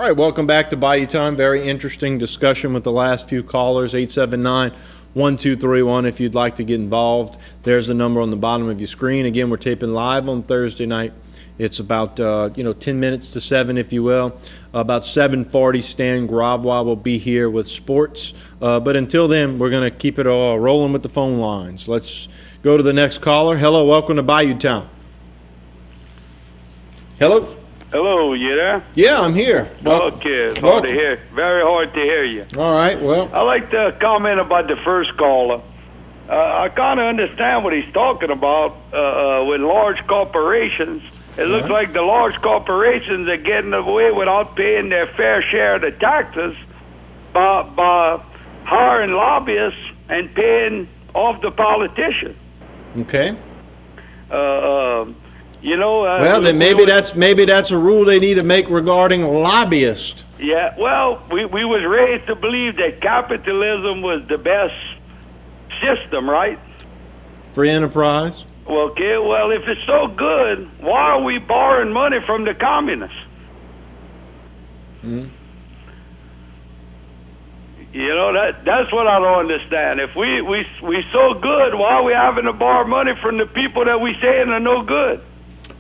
right, welcome back to Bayou Time. Very interesting discussion with the last few callers. 879-1231 if you'd like to get involved. There's the number on the bottom of your screen. Again, we're taping live on Thursday night. It's about 10 minutes to 7, if you will. About 7:40, Stan Gravois will be here with sports. But until then, we're going to keep it all rolling with the phone lines. Let's go to the next caller. Hello, welcome to Bayou Town. Hello? Hello, you there? Yeah, I'm here. Okay, it's hard to hear. Very hard to hear you. All right, well. I'd like to comment about the first caller. I kind of understand what he's talking about with large corporations. It looks like the large corporations are getting away without paying their fair share of the taxes by hiring lobbyists and paying off the politicians. Okay. Well, then maybe that's a rule they need to make regarding lobbyists. Yeah, well, we was raised to believe that capitalism was the best system, right? Free enterprise. Okay, well, if it's so good, why are we borrowing money from the communists? Mm-hmm. That's what I don't understand. If we so good, why are we having to borrow money from the people that we saying are no good?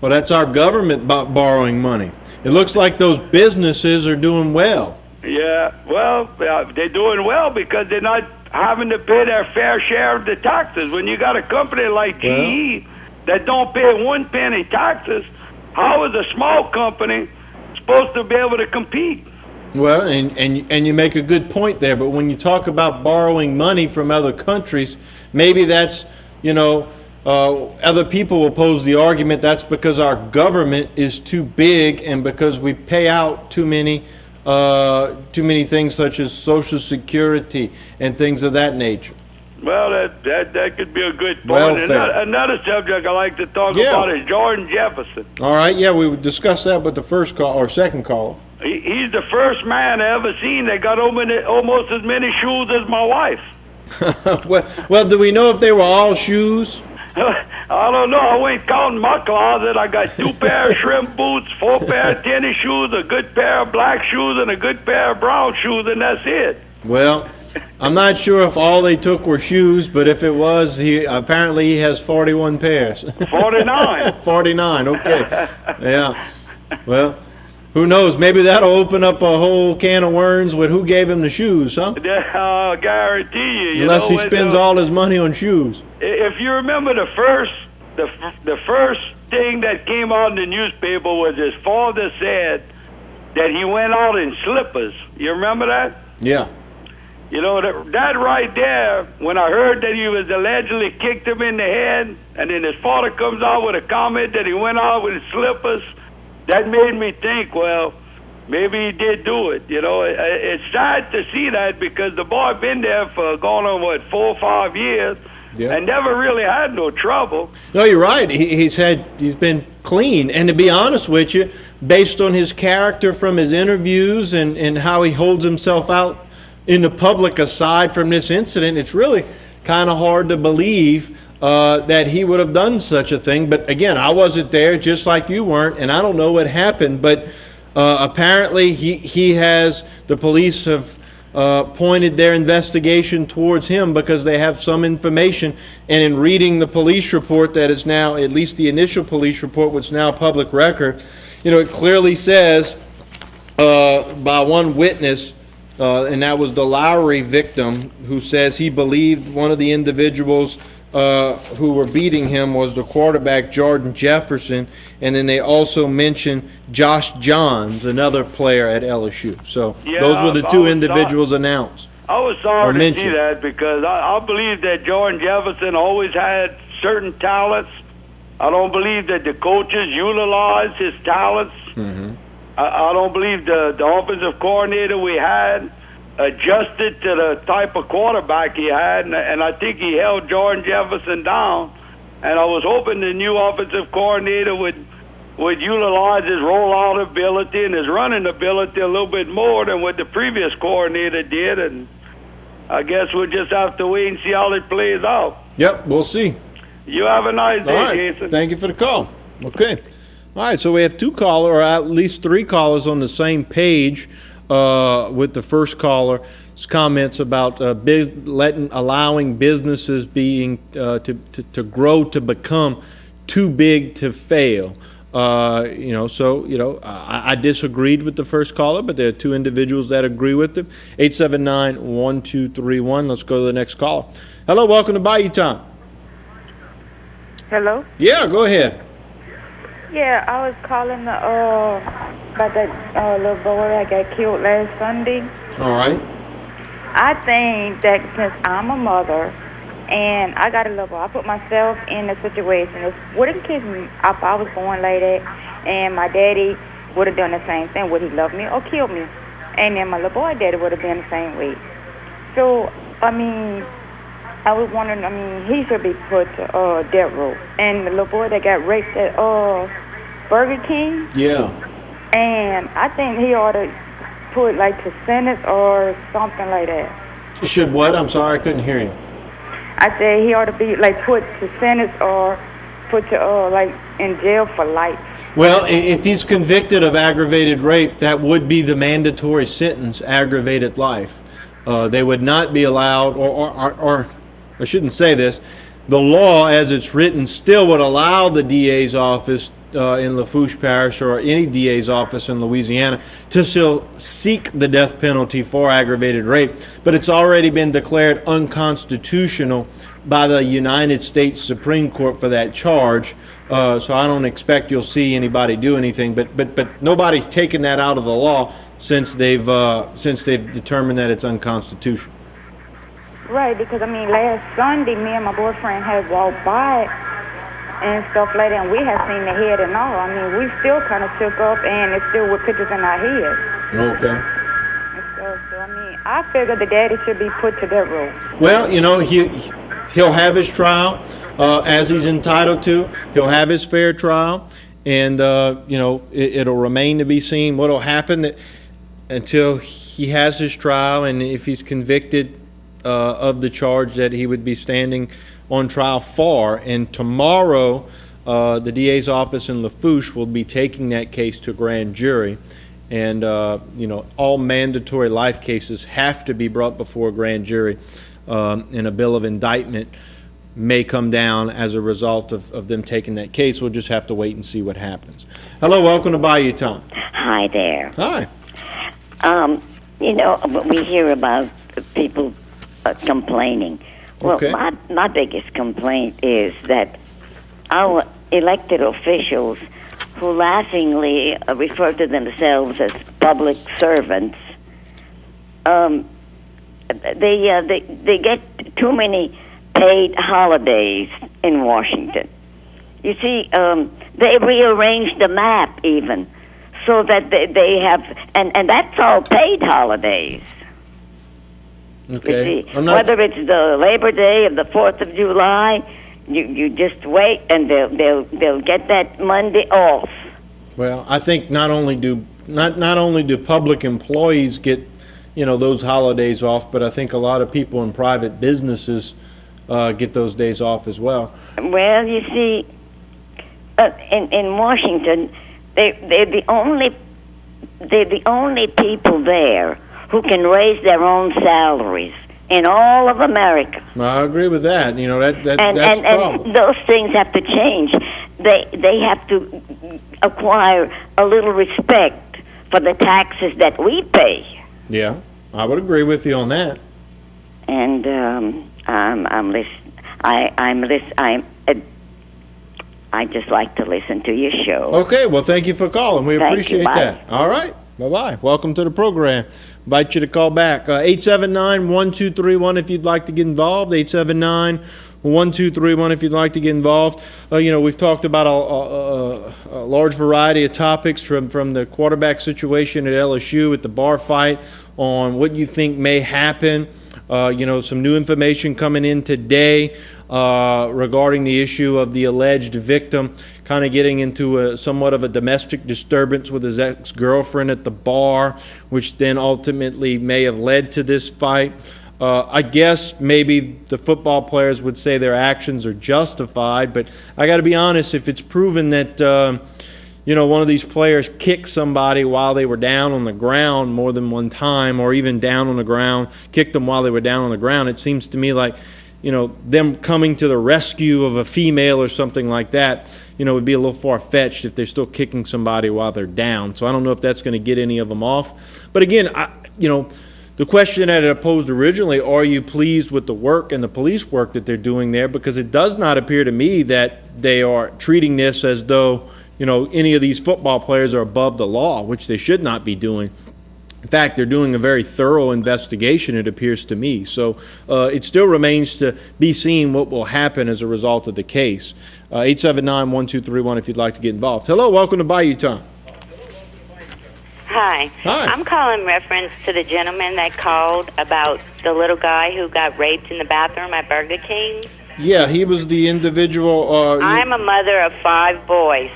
Well, that's our government borrowing money. It looks like those businesses are doing well. Yeah, well, they're doing well because they're not having to pay their fair share of the taxes. When you got a company like GE that don't pay 1 penny taxes, how is a small company supposed to be able to compete? Well, and you make a good point there, but when you talk about borrowing money from other countries, maybe that's, other people will pose the argument that's because our government is too big and because we pay out too many things such as Social Security and things of that nature. Well, that could be a good point. Welfare. Another subject I like to talk about is Jordan Jefferson. All right, yeah, we discussed that with the first call or second call. He's the first man I ever seen that got almost as many shoes as my wife. well, do we know if they were all shoes? I don't know. I went counting my closet. I got 2 pair of shrimp boots, 4 pair of tennis shoes, a good pair of black shoes, and a good pair of brown shoes, and that's it. Well, I'm not sure if all they took were shoes, but if it was, he has 41 pairs. 49. 49, okay. Yeah. Well, who knows? Maybe that'll open up a whole can of worms with who gave him the shoes, huh? I'll guarantee you. Unless he spends all his money on shoes. If you remember the first thing that came out in the newspaper was his father said that he went out in slippers. You remember that? Yeah. That right there, when I heard that he was allegedly kicked him in the head, and then his father comes out with a comment that he went out with his slippers, that made me think, well, maybe he did do it. It's sad to see that because the boy been there for going on, 4 or 5 years, and never really had no trouble. No, you're right. He's been clean. And to be honest with you, based on his character from his interviews and how he holds himself out in the public aside from this incident, it's really kind of hard to believe that he would have done such a thing. But again, I wasn't there, just like you weren't, and I don't know what happened. But apparently the police have pointed their investigation towards him because they have some information. And in reading the police report that is now, at least the initial police report, which is now public record, it clearly says by one witness, and that was the Lowry victim, who says he believed one of the individuals who were beating him was the quarterback, Jordan Jefferson, and then they also mentioned Josh Johns, another player at LSU. So those were the 2 individuals announced. I was sorry to see that because I believe that Jordan Jefferson always had certain talents. I don't believe that the coaches utilized his talents. Mm-hmm. I don't believe the offensive coordinator we had adjusted to the type of quarterback he had, and I think he held Jordan Jefferson down. And I was hoping the new offensive coordinator would utilize his rollout ability and his running ability a little bit more than what the previous coordinator did. And I guess we'll just have to wait and see how it plays out. Yep, we'll see. You have a nice day, all right. Jason. Thank you for the call. Okay. All right, so we have two callers, or at least three callers on the same page with the first caller's comments about allowing businesses being to grow to become too big to fail. I disagreed with the first caller, but there are two individuals that agree with him. 879-1231. Let's go to the next caller. Hello, welcome to Bayou Time. Hello? Yeah, go ahead. Yeah, I was calling about that little boy that got killed last Sunday. All right. I think that since I'm a mother and I got a little boy, I put myself in the situation. What in case if I was born like that and my daddy would have done the same thing, would he love me or kill me? And then my little boy daddy would have been the same way. So, I mean, I was wondering, he should be put to death row. And the little boy that got raped at Burger King. Yeah. And I think he ought to put to sentence or something like that. Should what? I'm sorry, I couldn't hear you. I said he ought to be put to sentence or put to in jail for life. Well, if he's convicted of aggravated rape, that would be the mandatory sentence, aggravated life. They would not be allowed, or I shouldn't say this, the law as it's written still would allow the DA's office in Lafourche Parish or any DA's office in Louisiana to still seek the death penalty for aggravated rape, but it's already been declared unconstitutional by the United States Supreme Court for that charge. So I don't expect you'll see anybody do anything, but nobody's taken that out of the law since they've determined that it's unconstitutional. Right, because last Sunday me and my boyfriend had walked by and stuff like that, and we had seen the head and all. We still kind of shook up, and it's still with pictures in our head. Okay. And so I figured the daddy should be put to death row. Well, he'll have his trial as he's entitled to. He'll have his fair trial, and it'll remain to be seen what'll happen until he has his trial, and if he's convicted of the charge that he would be standing on trial for. And tomorrow, the DA's office in Lafourche will be taking that case to grand jury. And, all mandatory life cases have to be brought before a grand jury. And a bill of indictment may come down as a result of them taking that case. We'll just have to wait and see what happens. Hello, welcome to Bayou Time. Hi there. Hi. We hear about people complaining. Well, Okay. my biggest complaint is that our elected officials, who laughingly refer to themselves as public servants, they get too many paid holidays in Washington. You see, they rearranged the map even so that they have, and that's all paid holidays. Okay. You see, whether it's the Labor Day or the 4th of July, you just wait and they'll get that Monday off. Well, I think not only do public employees get those holidays off, but I think a lot of people in private businesses get those days off as well. Well, you see, in Washington, they're the only people there who can raise their own salaries in all of America. I agree with that. That's the problem. And those things have to change. They have to acquire a little respect for the taxes that we pay. Yeah, I would agree with you on that. And I just like to listen to your show. Okay, well, thank you for calling. We appreciate that. All right, bye-bye. Welcome to the program. Invite you to call back. 879-1231 if you'd like to get involved. 879-1231 if you'd like to get involved. We've talked about a large variety of topics from the quarterback situation at LSU with the bar fight on what you think may happen. Some new information coming in today regarding the issue of the alleged victim kind of getting into somewhat of a domestic disturbance with his ex-girlfriend at the bar, which then ultimately may have led to this fight. I guess maybe the football players would say their actions are justified, but I got to be honest, if it's proven that you know, one of these players kicked somebody while they were down on the ground more than one time, or even down on the ground, kicked them while they were down on the ground, it seems to me like, you know, them coming to the rescue of a female or something like that, you know, would be a little far-fetched if they're still kicking somebody while they're down. So I don't know if that's going to get any of them off. But again, you know, the question that it posed originally, are you pleased with the work and the police work that they're doing there? Because it does not appear to me that they are treating this as though, you know, any of these football players are above the law, which they should not be doing. In fact, they're doing a very thorough investigation, it appears to me. So it still remains to be seen what will happen as a result of the case. 879-1231 if you'd like to get involved. Hello, welcome to Bayou Time. Hi. Hi. I'm calling reference to the gentleman that called about the little guy who got raped in the bathroom at Burger King. Yeah, he was the individual. I'm a mother of 5 boys.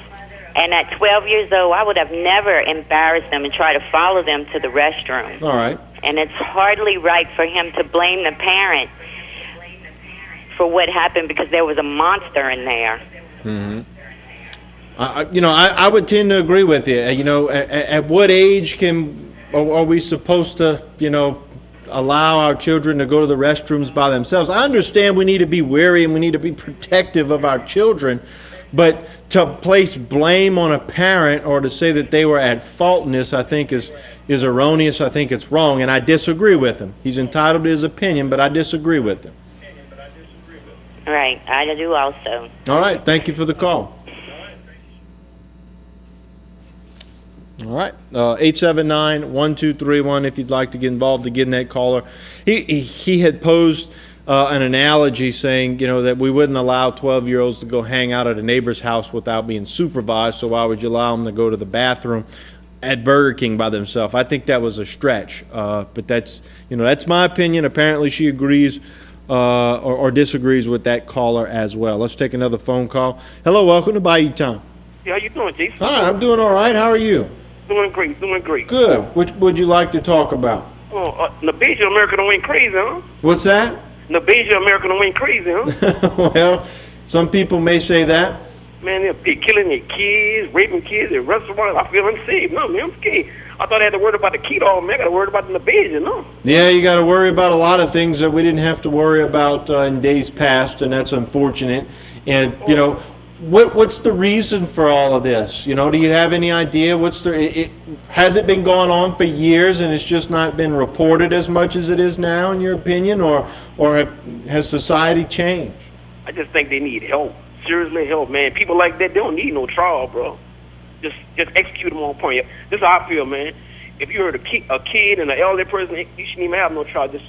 And at 12 years old, I would have never embarrassed them and try to follow them to the restroom. All right. And it's hardly right for him to blame the parent for what happened because there was a monster in there. Mm-hmm. You know, I would tend to agree with you. You know, at what age are we supposed to, you know, allow our children to go to the restrooms by themselves? I understand we need to be wary and we need to be protective of our children. But to place blame on a parent or to say that they were at fault in this, I think is erroneous. I think it's wrong, and I disagree with him. He's entitled to his opinion, but I disagree with him. Right, I do also. All right, thank you for the call. All right, 879-1231 if you'd like to get involved again, that caller. He had posed an analogy saying, you know, that we wouldn't allow 12-year-olds to go hang out at a neighbor's house without being supervised, so why would you allow them to go to the bathroom at Burger King by themselves? I think that was a stretch, but that's, you know, that's my opinion. Apparently she agrees or disagrees with that caller as well. Let's take another phone call. Hello, welcome to Bayou Time. Yeah, how you doing, Jason? Hi, I'm doing all right. How are you? Doing great, doing great. Good. Which would you like to talk about? Oh, Nabeja America done went crazy, huh? What's that? Nabeja America done went crazy, huh? Well, some people may say that. Man, they're killing their kids, raping kids at restaurants. I feel unsafe. No, man, I'm scared. I thought I had to worry about the keto, man. I got to worry about the Nabeja, no? Yeah, you got to worry about a lot of things that we didn't have to worry about in days past, and that's unfortunate. And, you know, what's the reason for all of this? You know, do you have any idea? Has it been going on for years and it's just not been reported as much as it is now, in your opinion, or has society changed? I just think they need help. Seriously, help, man. People like that, they don't need no trial, bro. Just execute them on point. This is how I feel, man. If you hurt a kid and an elderly person, you shouldn't even have no trial. Just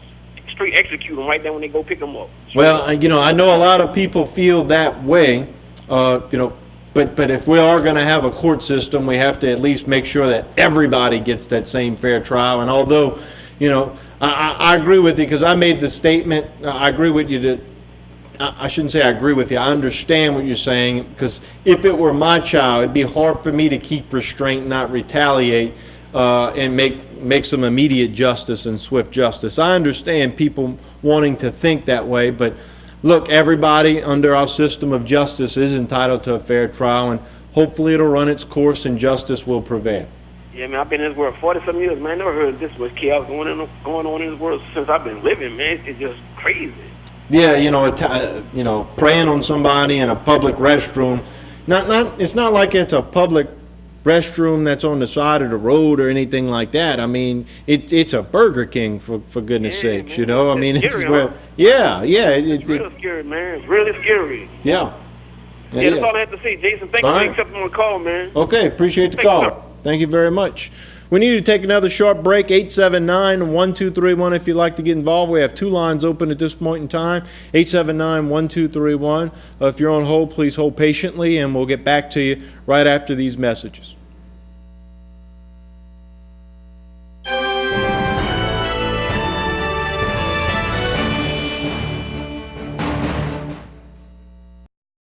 straight execute them right there when they go pick them up. Well, you know, I know a lot of people feel that way. You know, but if we are going to have a court system, we have to at least make sure that everybody gets that same fair trial. And although, you know, I agree with you because I made the statement. I agree with you that I shouldn't say I agree with you. I understand what you're saying because if it were my child, it'd be hard for me to keep restraint, not retaliate, and make some immediate justice and swift justice. I understand people wanting to think that way, but look, everybody under our system of justice is entitled to a fair trial, and hopefully it'll run its course and justice will prevail. Yeah, man, I've been in this world 40-some years, man. I never heard this much chaos going on in this world since I've been living, man. It's just crazy. Yeah, you know, preying on somebody in a public restroom. It's not like it's a public restroom that's on the side of the road or anything like that. I mean, it's a Burger King for goodness sakes, man. You know. I mean, it's scary, yeah. It's real scary, man. It's really scary. Yeah. Yeah, that's all I have to say, Jason. Thank you for accepting my call, man. Okay, appreciate the call. Thank you very much. We need to take another short break. 879-1231 if you'd like to get involved. We have 2 lines open at this point in time. 879-1231. If you're on hold, please hold patiently, and we'll get back to you right after these messages.